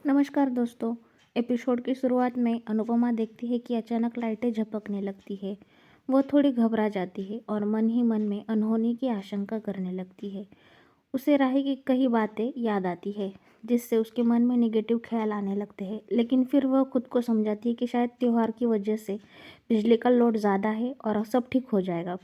नमस्कार दोस्तों। एपिसोड की शुरुआत में अनुपमा देखती है कि अचानक लाइटें झपकने लगती है। वह थोड़ी घबरा जाती है और मन ही मन में अनहोनी की आशंका करने लगती है। उसे राही की कई बातें याद आती है, जिससे उसके मन में नेगेटिव ख्याल आने लगते हैं। लेकिन फिर वह खुद को समझाती है कि शायद त्योहार की वजह से बिजली का लोड ज़्यादा है और सब ठीक हो जाएगा।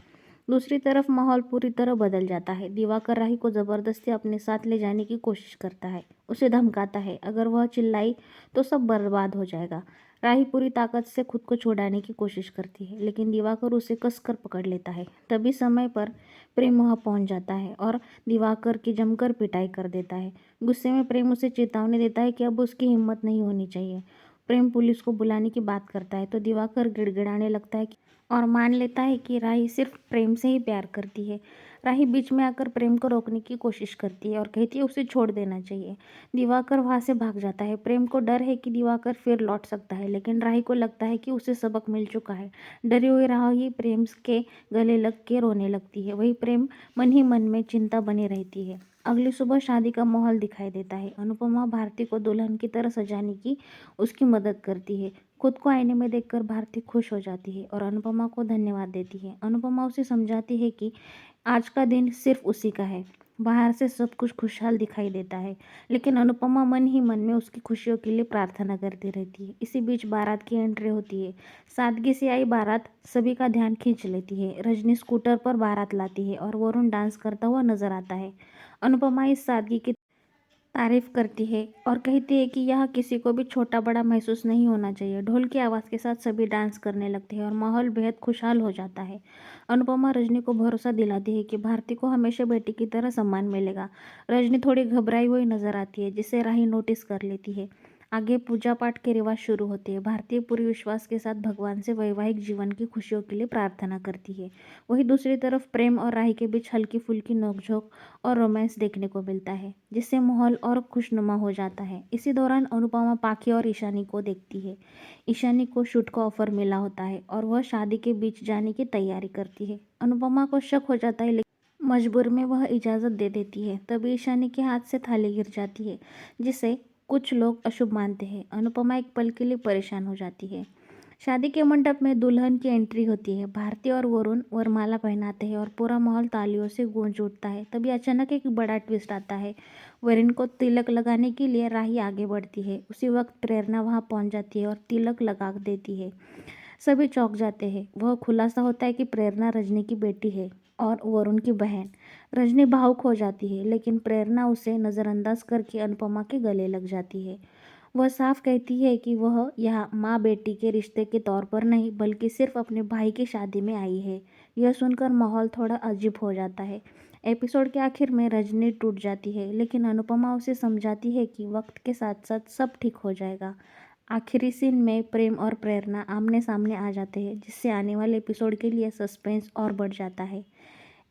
दूसरी तरफ माहौल पूरी तरह बदल जाता है। दिवाकर राही को ज़बरदस्ती अपने साथ ले जाने की कोशिश करता है, उसे धमकाता है अगर वह चिल्लाई तो सब बर्बाद हो जाएगा। राही पूरी ताकत से खुद को छुड़ाने की कोशिश करती है, लेकिन दिवाकर उसे कसकर पकड़ लेता है। तभी समय पर प्रेम वहाँ पहुँच जाता है और दिवाकर की जमकर पिटाई कर देता है। गुस्से में प्रेम उसे चेतावनी देता है कि अब उसकी हिम्मत नहीं होनी चाहिए। प्रेम पुलिस को बुलाने की बात करता है तो दिवाकर गिड़गिड़ाने लगता है और मान लेता है कि राही सिर्फ प्रेम से ही प्यार करती है। राही बीच में आकर प्रेम को रोकने की कोशिश करती है और कहती है उसे छोड़ देना चाहिए। दिवाकर वहाँ से भाग जाता है। प्रेम को डर है कि दिवाकर फिर लौट सकता है, लेकिन राही को लगता है कि उसे सबक मिल चुका है। डरी हुई राही प्रेम के गले लग के रोने लगती है। वही प्रेम मन ही मन में चिंता बनी रहती है। अगली सुबह शादी का माहौल दिखाई देता है। अनुपमा भारती को दुल्हन की तरह सजाने की उसकी मदद करती है। खुद को आईने में देखकर भारती खुश हो जाती है और अनुपमा को धन्यवाद देती है। अनुपमा उसे समझाती है कि आज का दिन सिर्फ उसी का है। बाहर से सब कुछ खुशहाल दिखाई देता है, लेकिन अनुपमा मन ही मन में उसकी खुशियों के लिए प्रार्थना करती रहती है। इसी बीच बारात की एंट्री होती है। सादगी से आई बारात सभी का ध्यान खींच लेती है। रजनी स्कूटर पर बारात लाती है और वरुण डांस करता हुआ नजर आता है। अनुपमा इस सादगी की तारीफ करती है और कहती है कि यह किसी को भी छोटा बड़ा महसूस नहीं होना चाहिए। ढोल की आवाज़ के साथ सभी डांस करने लगते हैं और माहौल बेहद खुशहाल हो जाता है। अनुपमा रजनी को भरोसा दिलाती है कि भारती को हमेशा बेटी की तरह सम्मान मिलेगा। रजनी थोड़ी घबराई हुई नजर आती है, जिसे राही नोटिस कर लेती है। आगे पूजा पाठ के रिवाज शुरू होते हैं। भारतीय पूरी विश्वास के साथ भगवान से वैवाहिक जीवन की खुशियों के लिए प्रार्थना करती है। वहीं दूसरी तरफ प्रेम और राही के बीच हल्की फुल्की नोकझोंक और रोमांस देखने को मिलता है, जिससे माहौल और खुशनुमा हो जाता है। इसी दौरान अनुपमा पाखी और ईशानी को देखती है। ईशानी को शूट का ऑफर मिला होता है और वह शादी के बीच जाने की तैयारी करती है। अनुपमा को शक हो जाता है, लेकिन मजबूर में वह इजाज़त दे देती है। तभी ईशानी के हाथ से थाली गिर जाती है, जिसे कुछ लोग अशुभ मानते हैं। अनुपमा एक पल के लिए परेशान हो जाती है। शादी के मंडप में दुल्हन की एंट्री होती है। भारती और वरुण वरमाला पहनाते हैं और पूरा माहौल तालियों से गूंज उठता है। तभी अचानक एक बड़ा ट्विस्ट आता है। वरुण को तिलक लगाने के लिए राही आगे बढ़ती है। उसी वक्त प्रेरणा वहां पहुंच जाती है और तिलक लगा देती है। सभी चौंक जाते हैं। वह खुलासा होता है कि प्रेरणा रजनी की बेटी है और वरुण की बहन। रजनी भावुक हो जाती है, लेकिन प्रेरणा उसे नज़रअंदाज करके अनुपमा के गले लग जाती है। वह साफ कहती है कि वह यहाँ माँ बेटी के रिश्ते के तौर पर नहीं, बल्कि सिर्फ अपने भाई की शादी में आई है। यह सुनकर माहौल थोड़ा अजीब हो जाता है। एपिसोड के आखिर में रजनी टूट जाती है, लेकिन अनुपमा उसे समझाती है कि वक्त के साथ साथ सब ठीक हो जाएगा। आखिरी सीन में प्रेम और प्रेरणा आमने सामने आ जाते हैं, जिससे आने वाले एपिसोड के लिए सस्पेंस और बढ़ जाता है।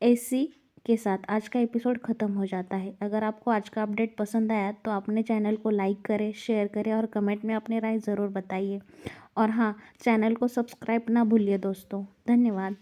ऐसी के साथ आज का एपिसोड ख़त्म हो जाता है। अगर आपको आज का अपडेट पसंद आया तो अपने चैनल को लाइक करें, शेयर करें और कमेंट में अपनी राय ज़रूर बताइए। और हाँ, चैनल को सब्सक्राइब ना भूलिए दोस्तों। धन्यवाद।